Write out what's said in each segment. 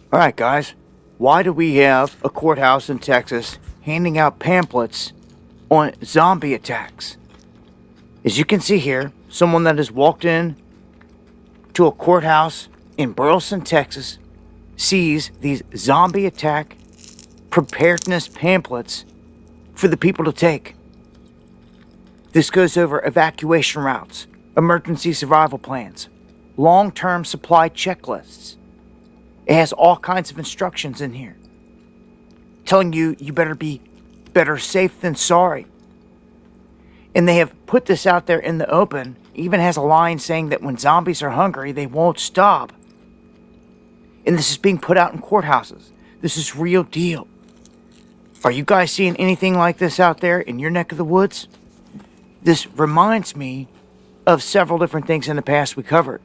All right, guys. Why do we have a courthouse in Texas handing out pamphlets on zombie attacks? As you can see here, someone that has walked in to a courthouse in Burleson, Texas, sees these zombie attack preparedness pamphlets for the people to take. This goes over evacuation routes, emergency survival plans, long-term supply checklists. It has all kinds of instructions in here, telling you better be better safe than sorry. And they have put this out there in the open. Even has a line saying that when zombies are hungry, they won't stop. And this is being put out in courthouses. This is real deal. Are you guys seeing anything like this out there in your neck of the woods? This reminds me of several different things in the past we covered.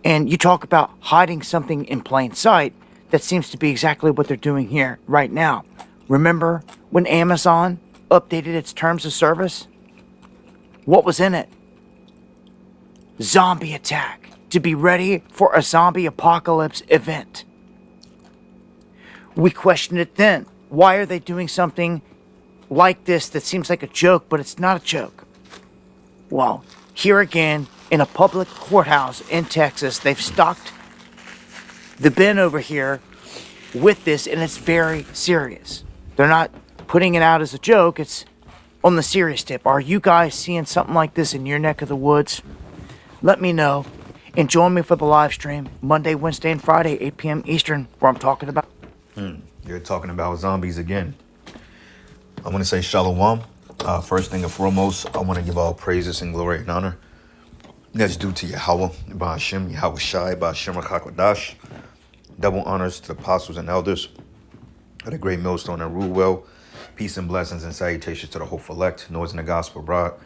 And you talk about hiding something in plain sight. That seems to be exactly what they're doing here right now. Remember when Amazon updated its terms of service? What was in it? Zombie attack. To be ready for a zombie apocalypse event. We questioned it then. Why are they doing something like this that seems like a joke, but it's not a joke? Well, here again, in a public courthouse in Texas, they've stocked the bin over here with this, and it's very serious. They're not putting it out as a joke, it's on the serious tip. Are you guys seeing something like this in your neck of the woods? Let me know, and join me for the live stream Monday, Wednesday, and Friday, 8 p.m. Eastern, where I'm talking about. You're talking about zombies again. I want to say shalom. First thing and foremost, I want to give all praises and glory and honor that's due to Yahweh, Ba'ashem, Yahweh Shai, Ba'ashem HaKadosh. Double honors to the apostles and elders of the great millstone and rule well. Peace and blessings and salutations to the hopeful elect, noise in the gospel brought,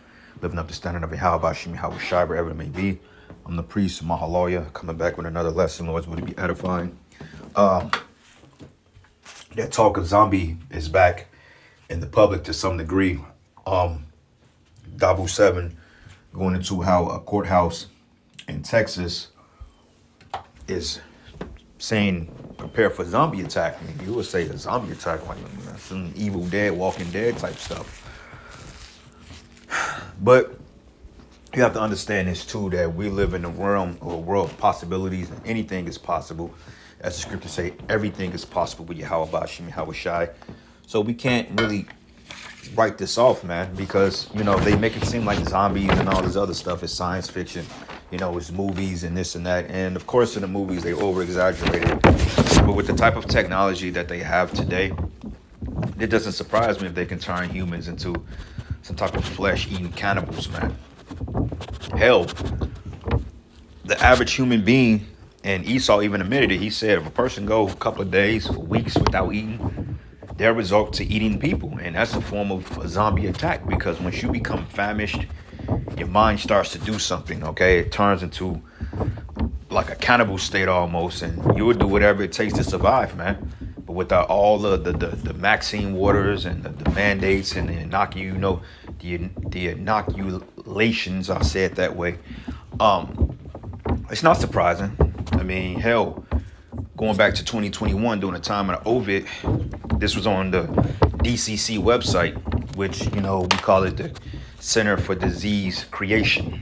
living up the standard of Yahweh, Ba'ashem, Yahweh Shai, wherever it may be. I'm the priest, Mahaloya, coming back with another lesson, Lord's will to be edifying. That talk of zombie is back in the public to some degree. Dabu 7 going into how a courthouse in Texas is saying prepare for zombie attack. I mean, you would say a zombie attack like some Evil Dead, Walking Dead type stuff. But you have to understand this too, that we live in a realm or a world of possibilities, and anything is possible. As the scriptures say, everything is possible with Yahweh Ba'ashem, Yahweh Shai. So we can't really write this off, man, because, you know, they make it seem like zombies and all this other stuff is science fiction. You know, it's movies and this and that. And of course, in the movies, they over-exaggerate it. But with the type of technology that they have today, it doesn't surprise me if they can turn humans into some type of flesh-eating cannibals, man. Hell, the average human being, and Esau even admitted it, he said if a person go a couple of days or weeks without eating, they'll resort to eating people. And that's a form of a zombie attack, because once you become famished, your mind starts to do something, okay? It turns into like a cannibal state almost, and you would do whatever it takes to survive, man. But without all the Maxine waters and the mandates and the the inoculations, I'll say it that way, it's not surprising. I mean, hell, going back to 2021 during the time of the Ovid, this was on the DCC website, which, you know, we call it the Center for Disease Creation,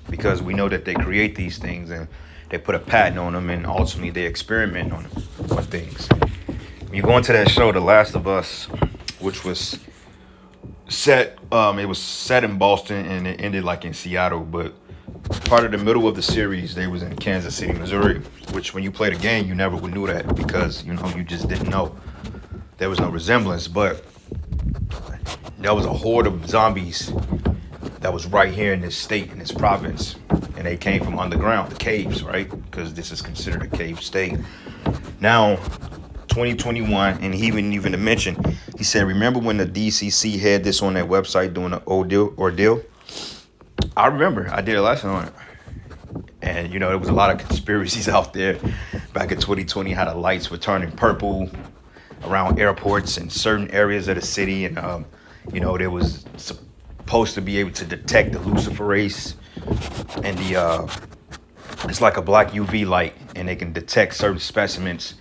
because we know that they create these things and they put a patent on them, and ultimately they experiment on things. When you go into that show, The Last of Us, which was set, it was set in Boston and it ended like in Seattle, but part of the middle of the series, they was in Kansas City, Missouri, which when you play the game, you never would knew that, because, you know, you just didn't know. There was no resemblance, but there was a horde of zombies that was right here in this state, in this province, and they came from underground, the caves, right? Because this is considered a cave state. Now, 2021, and he even mentioned, he said, remember when the DCC had this on their website doing an ordeal? I remember, I did a lesson on it. And, you know, there was a lot of conspiracies out there back in 2020, how the lights were turning purple around airports and certain areas of the city. And, you know, there was supposed to be able to detect the luciferase and It's like a black UV light, and they can detect certain specimens,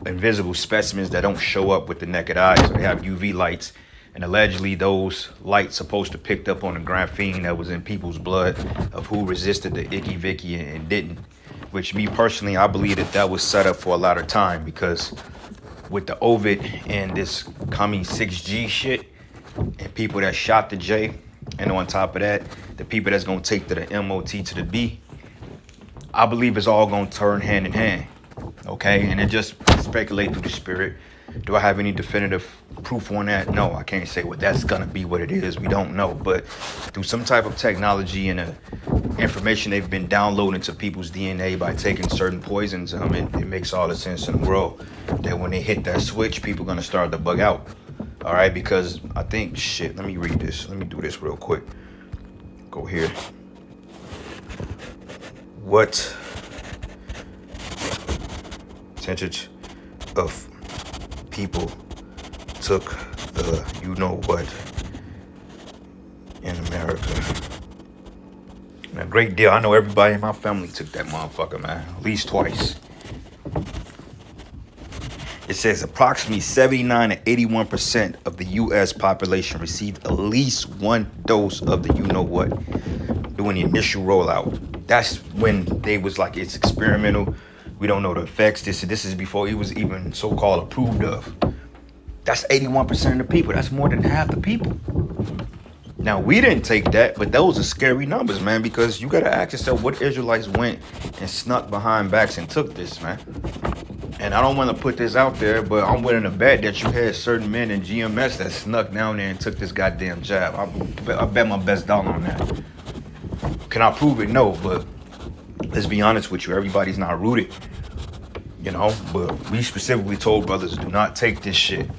invisible specimens that don't show up with the naked eye. So they have UV lights, and allegedly those lights supposed to picked up on the graphene that was in people's blood of who resisted the icky vicky and didn't. Which, me personally, I believe that was set up for a lot of time, because with the Ovid and this coming 6G shit, and people that shot the J, and on top of that, the people that's gonna take to the MOT to the B, I believe it's all gonna turn hand in hand, okay? And it just speculate through the spirit. Do I have any definitive proof on that? No, I can't say, well, that's gonna be what it is. We don't know, but through some type of technology and information they've been downloading to people's DNA by taking certain poisons, it makes all the sense in the world that when they hit that switch, people are gonna start to bug out. All right, because I think, shit, let me read this. Let me do this real quick. Go here. What percentage of people took the you-know-what in America? A great deal. I know everybody in my family took that motherfucker, man. At least twice. It says approximately 79 to 81% of the U.S. population received at least one dose of the you-know-what during the initial rollout. That's when they was like, it's experimental. We don't know the effects. This is before it was even so-called approved of. That's 81% of the people. That's more than half the people. Now, we didn't take that, but those are scary numbers, man, because you got to ask yourself what Israelites went and snuck behind backs and took this, man. And I don't want to put this out there, but I'm willing to bet that you had certain men in GMS that snuck down there and took this goddamn jab. I bet my best dollar on that. Can I prove it? No, but let's be honest with you. Everybody's not rooted, you know, but we specifically told brothers, do not take this shit,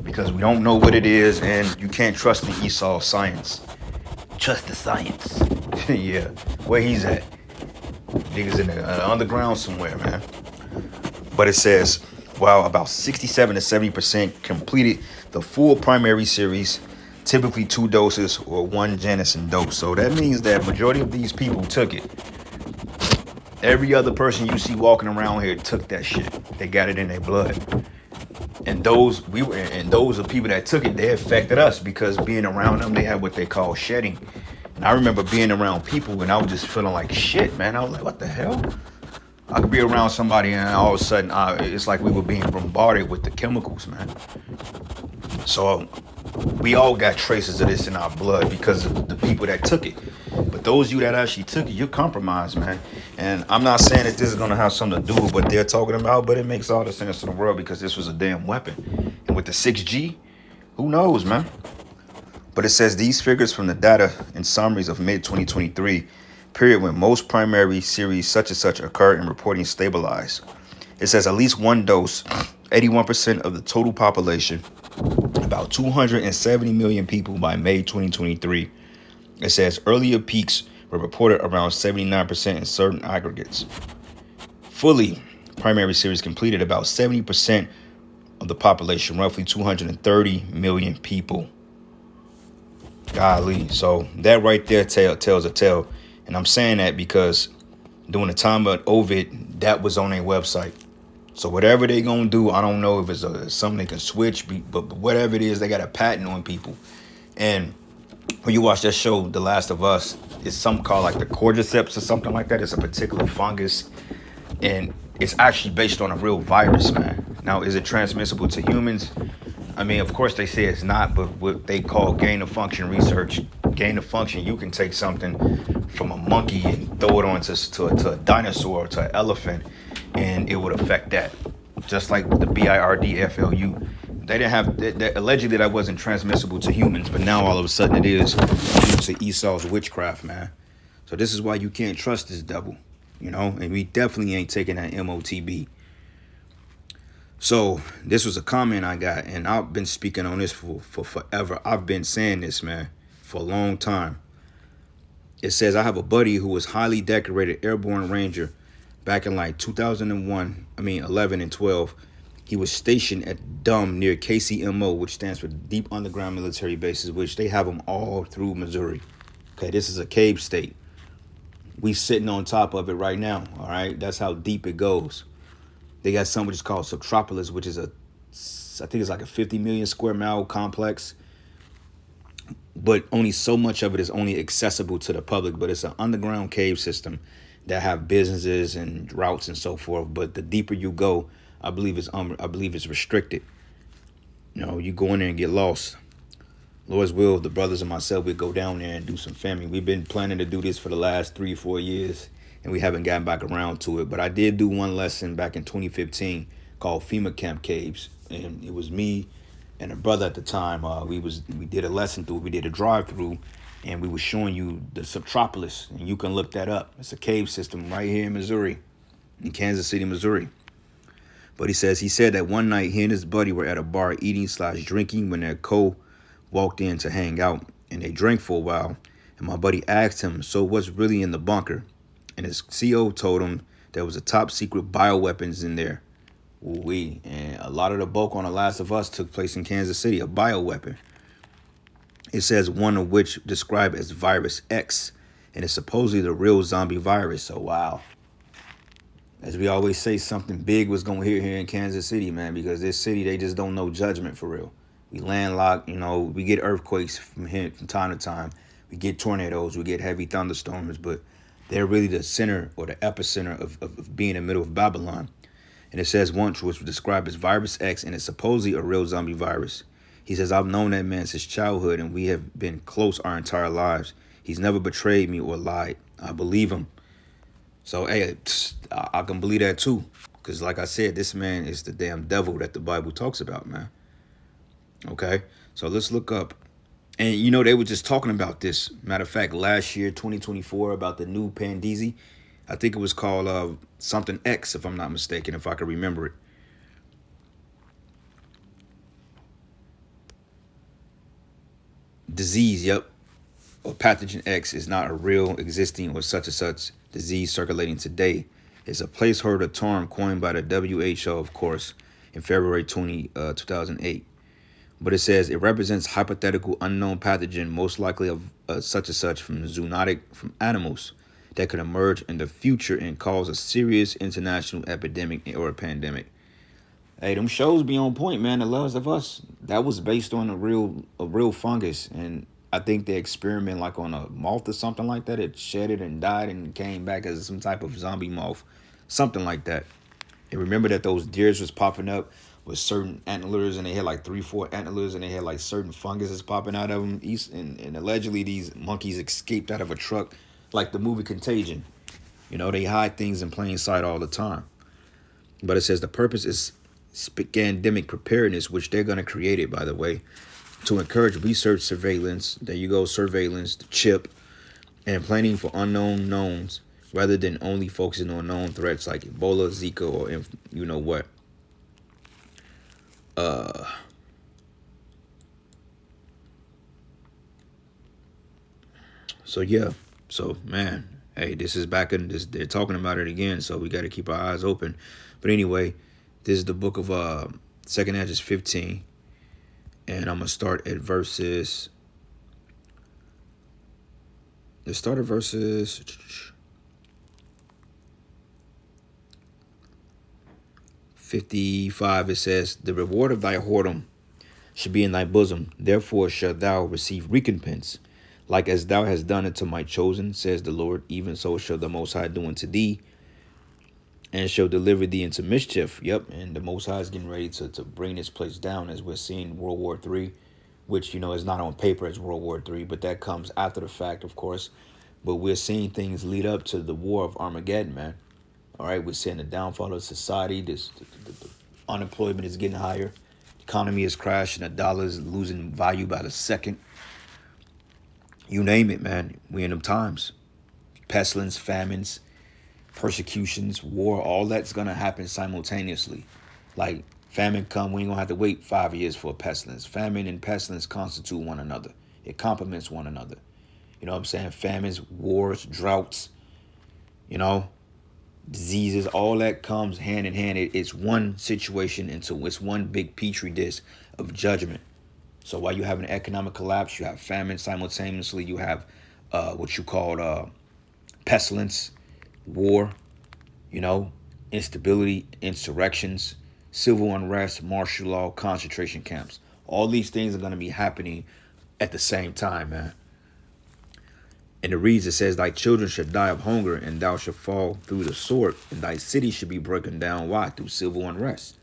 because we don't know what it is, and you can't trust the Esau science. Trust the science. Yeah, where he's at. Niggas in the underground somewhere, man. But it says, while about 67 to 70% completed the full primary series, typically 2 doses or 1 Janison dose. So that means that majority of these people took it. Every other person you see walking around here took that shit. They got it in their blood. And those are people that took it. They affected us because being around them, they had what they call shedding. And I remember being around people and I was just feeling like shit, man. I was like, what the hell? I could be around somebody and all of a sudden it's like we were being bombarded with the chemicals, man. So we all got traces of this in our blood because of the people that took it. But those of you that actually took it, you're compromised, man. And I'm not saying that this is going to have something to do with what they're talking about, but it makes all the sense in the world because this was a damn weapon. And with the 6G, who knows, man? But it says these figures from the data and summaries of mid-2023, period when most primary series such and such occurred and reporting stabilized. It says at least 1 dose, 81% of the total population, about 270 million people by May 2023. It says earlier peaks were reported around 79% in certain aggregates. Fully primary series completed about 70% of the population, roughly 230 million people. Golly. So that right there tells a tale. And I'm saying that because during the time of Ovid, that was on their website. So whatever they gonna do, I don't know if it's something they can switch, but whatever it is, they got a patent on people. And when you watch that show, The Last of Us, it's something called like the cordyceps or something like that. It's a particular fungus, and it's actually based on a real virus, man. Now, is it transmissible to humans? I mean, of course they say it's not, but what they call gain of function research, gain of function, you can take something from a monkey and throw it onto to a dinosaur or to an elephant, and it would affect that. Just like the BIRDFLU. They didn't have, allegedly that wasn't transmissible to humans, but now all of a sudden it is due to Esau's witchcraft, man. So this is why you can't trust this devil, you know, and we definitely ain't taking that MOTB. So this was a comment I got, and I've been speaking on this for forever. I've been saying this, man, for a long time. It says, I have a buddy who was highly decorated airborne ranger back in like 11 and 12. He was stationed at DUM near KCMO, which stands for Deep Underground Military Bases, which they have them all through Missouri. Okay, this is a cave state. We sitting on top of it right now. All right, that's how deep it goes. They got something which is called Subtropolis, which is I think it's like a 50 million square mile complex, but only so much of it is only accessible to the public. But it's an underground cave system that have businesses and routes and so forth. But the deeper you go, I believe it's restricted. You know, you go in there and get lost. Lord's will, the brothers and myself, we go down there and do some filming. We've been planning to do this for the last 3-4 years, and we haven't gotten back around to it. But I did do one lesson back in 2015 called FEMA Camp Caves, and it was me and a brother at the time. We did a lesson through. We did a drive through, and we were showing you the Subtropolis, and you can look that up. It's a cave system right here in Missouri, in Kansas City, Missouri. But he said that one night he and his buddy were at a bar eating/drinking when their walked in to hang out, and they drank for a while. And my buddy asked him, "So what's really in the bunker?" And his CO told him there was a top secret bioweapons in there. Ooh-wee. And a lot of the bulk on The Last of Us took place in Kansas City, a bioweapon. It says one of which described as Virus X, and it's supposedly the real zombie virus. So wow. As we always say, something big was going to hit here in Kansas City, man, because this city, they just don't know judgment for real. We landlocked, we get earthquakes from time to time. We get tornadoes, we get heavy thunderstorms, but they're really the center or the epicenter of being in the middle of Babylon. And it says once was described as Virus X, and it's supposedly a real zombie virus. He says, "I've known that man since childhood, and we have been close our entire lives. He's never betrayed me or lied. I believe him." So, hey, I can believe that too. Because like I said, this man is the damn devil that the Bible talks about, man. Okay, so let's look up. And they were just talking about this. Matter of fact, last year, 2024, about the new Pandeezy. I think it was called something X, if I'm not mistaken, if I can remember it. Disease, yep. Or pathogen X is not a real existing or such and such disease circulating today. It's a placeholder term coined by the WHO, of course, in February 2008. But it says it represents hypothetical unknown pathogen, most likely of such and such from zoonotic from animals that could emerge in the future and cause a serious international epidemic or a pandemic. Hey, them shows be on point, man. The Last of Us, that was based on a real fungus, and I think they experiment like on a moth or something like that. It shedded and died and came back as some type of zombie moth, something like that. And remember that those deers was popping up with certain antlers, and they had like 3-4 antlers, and they had like certain funguses popping out of them. And allegedly these monkeys escaped out of a truck, like the movie Contagion. They hide things in plain sight all the time. But it says the purpose is pandemic preparedness, which they're going to create it, by the way, to encourage research, surveillance. There you go, surveillance, the chip, and planning for unknown knowns, rather than only focusing on known threats like Ebola, Zika, or you know what. So yeah, so man, hey, this is back in this. They're talking about it again, so we got to keep our eyes open. But anyway, this is the book of 2nd Ezra 15, and I'm gonna start at verses. Let's start at verses 55. It says, "The reward of thy whoredom should be in thy bosom. Therefore shalt thou receive recompense. Like as thou hast done unto my chosen, says the Lord, even so shall the Most High do unto thee, and shall deliver thee into mischief." Yep, and the Most High is getting ready to bring this place down, as we're seeing World War III, which, is not on paper as World War III, but that comes after the fact, of course. But we're seeing things lead up to the war of Armageddon, man. All right, we're seeing the downfall of society. The unemployment is getting higher. The economy is crashing. The dollar is losing value by the second. You name it, man. We in them times. Pestilence, famines, persecutions, war, all that's going to happen simultaneously. Like famine come, we ain't going to have to wait 5 years for a pestilence. Famine and pestilence constitute one another. It complements one another. You know what I'm saying? Famines, wars, droughts, diseases, all that comes hand in hand. It's one situation into it's one big petri dish of judgment. So while you have an economic collapse, you have famine simultaneously. You have what you call pestilence, war, instability, insurrections, civil unrest, martial law, concentration camps. All these things are going to be happening at the same time, man. And it reads, it says, thy children shall die of hunger, and thou shalt fall through the sword, and thy city should be broken down. Why? Through civil unrest.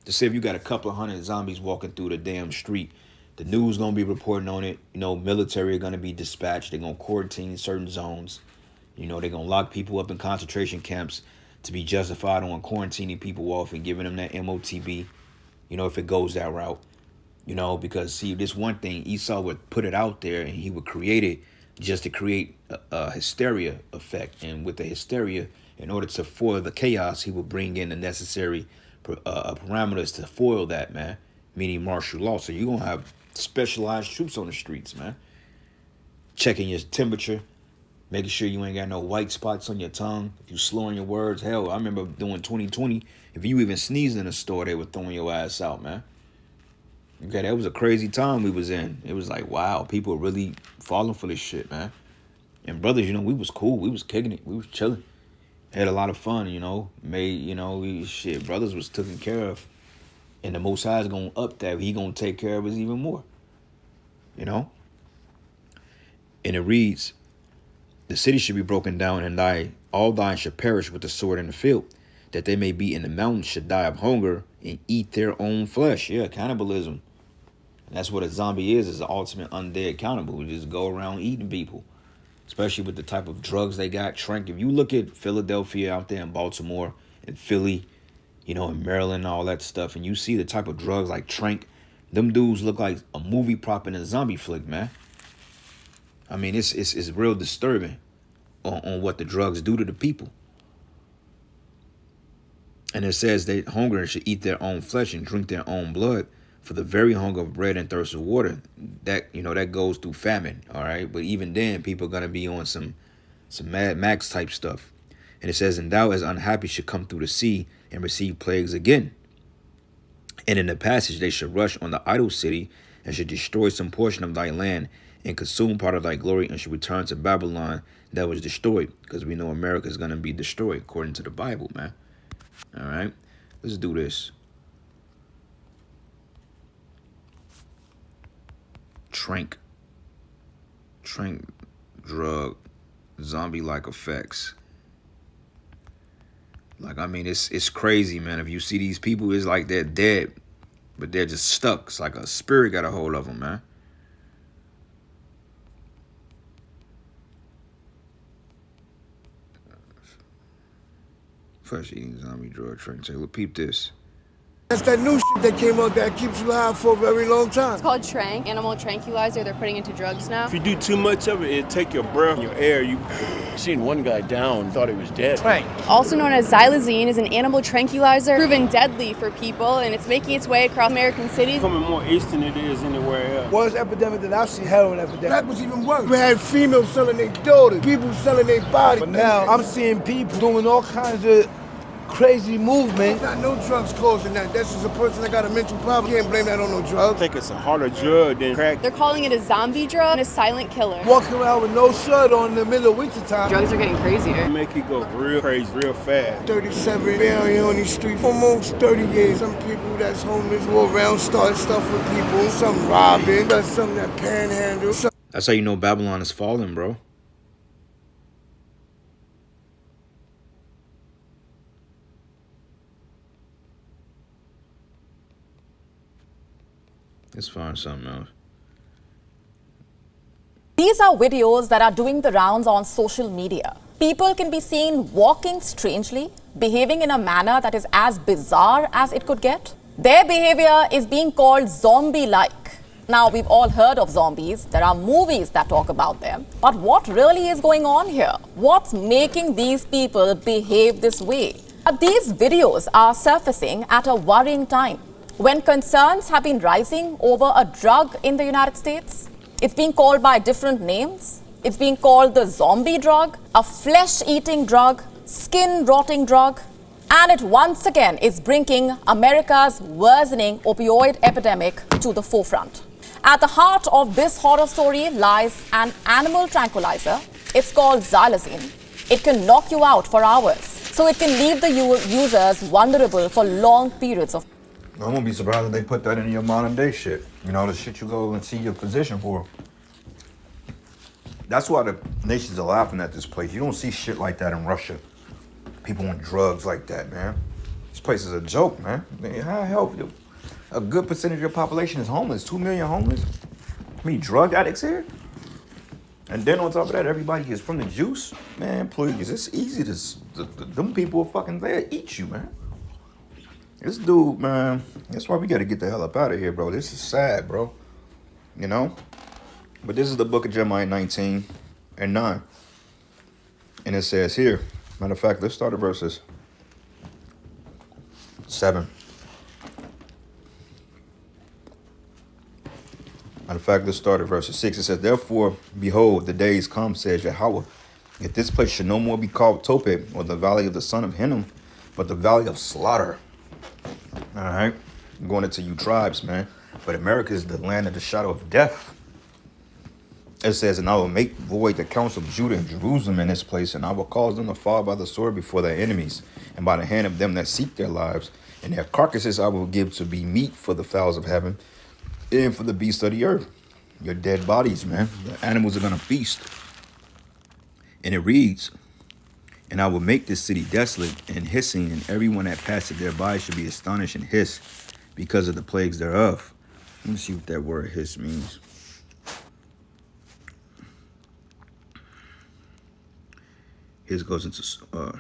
To say if you got a couple of hundred zombies walking through the damn street, the news going to be reporting on it. Military are going to be dispatched. They're going to quarantine certain zones. They're going to lock people up in concentration camps to be justified on quarantining people off and giving them that MOTB, if it goes that route. Because, see, this one thing, Esau would put it out there and he would create it just to create a hysteria effect. And with the hysteria, in order to foil the chaos, he would bring in the necessary parameters to foil that, man, meaning martial law. So you're going to have specialized troops on the streets, man, checking your temperature, making sure you ain't got no white spots on your tongue. If you slurring your words, hell, I remember doing 2020. If you even sneezed in a store, they were throwing your ass out, man. Okay, that was a crazy time we was in. It was like, wow, people were really falling for this shit, man. And brothers, we was cool. We was kicking it. We was chilling. Had a lot of fun, brothers was taken care of. And the Most High is going to up that. He going to take care of us even more. And it reads, the city should be broken down, and all thine should perish with the sword in the field, that they may be in the mountains should die of hunger and eat their own flesh. Yeah, cannibalism. And that's what a zombie is the ultimate undead cannibal. We just go around eating people, especially with the type of drugs they got. Trank. If you look at Philadelphia out there in Baltimore and Philly, in Maryland and all that stuff, and you see the type of drugs like Trank, them dudes look like a movie prop in a zombie flick, man. I mean, it's real disturbing on what the drugs do to the people. And it says they hunger and should eat their own flesh and drink their own blood, for the very hunger of bread and thirst of water. That that goes through famine, all right? But even then, people are gonna be on some Mad Max type stuff. And it says, and thou as unhappy should come through the sea and receive plagues again. And in the passage they should rush on the idol city and should destroy some portion of thy land and consume part of thy glory, and should return to Babylon that was destroyed. Because we know America is going to be destroyed according to the Bible, man. All right, let's do this. Trank drug, zombie-like effects. Like, I mean, it's crazy, man. If you see these people, it's like they're dead, but they're just stuck. It's like a spirit got a hold of them, man. Flesh eating zombie drug train. Say, look, peep this. That's that new shit that came out that keeps you high for a very long time. It's called Trank, animal tranquilizer. They're putting into drugs now. If you do too much of it, it'll take your breath, your air. You seen one guy down, thought he was dead. Trank, also known as xylazine, is an animal tranquilizer proven deadly for people, and it's making its way across American cities. Coming more east than it is anywhere else. Worst epidemic that I've seen, heroin epidemic. That was even worse. We had females selling their daughters, people selling their bodies. But now I'm seeing people doing all kinds of crazy movement. Not no drugs causing that. That's just a person that got a mental problem. Can't blame that on no drugs. I think it's a harder drug than crack. They're calling it a zombie drug and a silent killer. Walking around with no shirt on in the middle of winter time. Drugs are getting crazier. Make you go real crazy, real fast. 37 been here on these streets for almost 30 years. Some people that's homeless go around starting stuff with people. Some robbing. That's some that panhandle. That's how you know Babylon is falling, bro. Let's find something else. These are videos that are doing the rounds on social media. People can be seen walking strangely, behaving in a manner that is as bizarre as it could get. Their behavior is being called zombie-like. Now, we've all heard of zombies. There are movies that talk about them. But what really is going on here? What's making these people behave this way? These videos are surfacing at a worrying time, when concerns have been rising over a drug in the United States. It's being called by different names. It's being called the zombie drug, a flesh-eating drug, skin-rotting drug, and it once again is bringing America's worsening opioid epidemic to the forefront. At the heart of this horror story lies an animal tranquilizer. It's called xylazine. it can knock you out for hours. So it can leave the users vulnerable for long periods of. I won't be surprised if they put that in your modern day shit. You know, the shit you go and see your physician for. That's why the nations are laughing at this place. You don't see shit like that in Russia. People on drugs like that, man. This place is a joke, man. How the hell? A good percentage of your population is homeless. 2 million homeless. I mean, drug addicts here. And then on top of that, everybody is from the juice. Man, please, it's easy to them people are fucking there eat you, man. This dude, man, that's why we gotta get the hell up out of here, bro. This is sad, bro. You know? But this is the book of Jeremiah 19 and 9. And it says here, matter of fact, let's start at verses 7. Matter of fact, let's start at verse 6. It says, therefore, behold, the days come, says Yahweh, if this place should no more be called Tophet, or the valley of the son of Hinnom, but the valley of slaughter. All right? I'm going into you tribes, man. But America is the land of the shadow of death. It says, and I will make void the counsel of Judah and Jerusalem in this place, and I will cause them to fall by the sword before their enemies, and by the hand of them that seek their lives. And their carcasses I will give to be meat for the fowls of heaven, and for the beasts of the earth. Your dead bodies, man. The animals are going to feast. And it reads, and I will make this city desolate and hissing, and everyone that passeth thereby should be astonished and hiss because of the plagues thereof. Let me see what that word hiss means. Hiss goes into,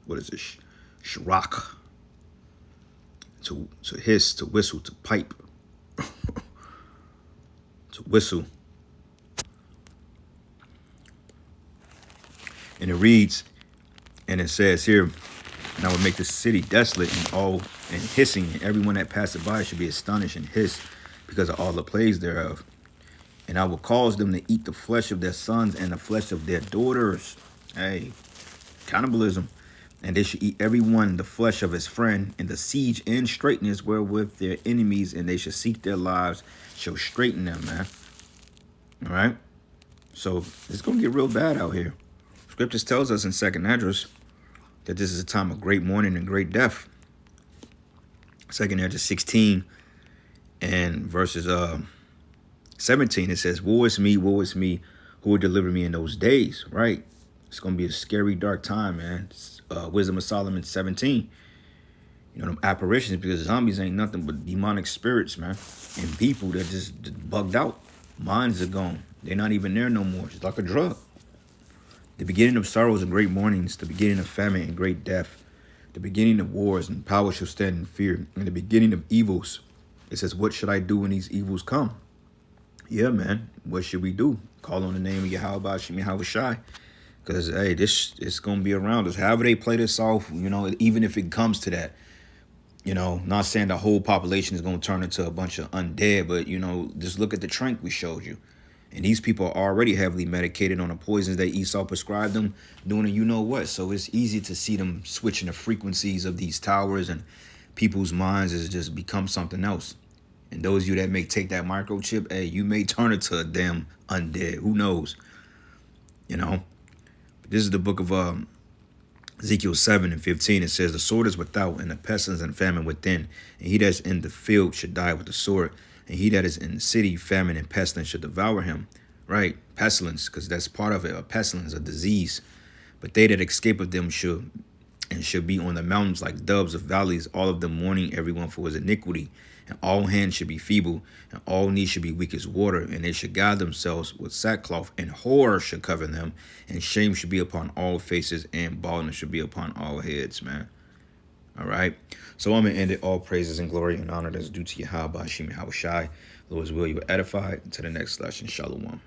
what is this? Shrak. To hiss, to whistle, to pipe. To whistle. And it reads, and it says here, and I will make the city desolate and hissing, and everyone that passeth by should be astonished and hiss because of all the plagues thereof. And I will cause them to eat the flesh of their sons and the flesh of their daughters. Hey, cannibalism. And they should eat every one the flesh of his friend, and the siege and straightness wherewith their enemies, and they shall seek their lives, shall straighten them, man. All right? So it's going to get real bad out here. Scriptures tells us in 2nd Esdras that this is a time of great mourning and great death. 2nd Esdras 16 and verses 17, it says, woe is me, who will deliver me in those days, right? It's going to be a scary, dark time, man. Wisdom of Solomon 17. You know, them apparitions, because zombies ain't nothing but demonic spirits, man. And people that just bugged out. Minds are gone. They're not even there no more. It's like a drug. The beginning of sorrows and great mournings, the beginning of famine and great death, the beginning of wars, and power shall stand in fear, and the beginning of evils. It says, what should I do when these evils come? Yeah, man. What should we do? Call on the name of Yahweh Shai. Because, hey, this is going to be around us. However they play this off, you know, even if it comes to that, you know, not saying the whole population is going to turn into a bunch of undead, but, you know, just look at the trank we showed you. And these people are already heavily medicated on the poisons that Esau prescribed them, doing a you-know-what. So it's easy to see them switching the frequencies of these towers, and people's minds has just become something else. And those of you that may take that microchip, hey, you may turn it to a damn undead. Who knows? You know? This is the book of Ezekiel 7 and 15. It says, the sword is without, and the pestilence and famine within. And he that is in the field should die with the sword. And he that is in the city, famine and pestilence should devour him. Right? Pestilence, because that's part of it. A pestilence, a disease. But they that escape of them should be on the mountains like doves of valleys, all of them mourning, everyone for his iniquity. And all hands should be feeble, and all knees should be weak as water, and they should guide themselves with sackcloth, and horror should cover them, and shame should be upon all faces, and baldness should be upon all heads, man. All right? So I'm going to end it. All praises and glory and honor that's due to Yahweh, Shai. Lord's will, you are edified. Until the next lesson, Shalom.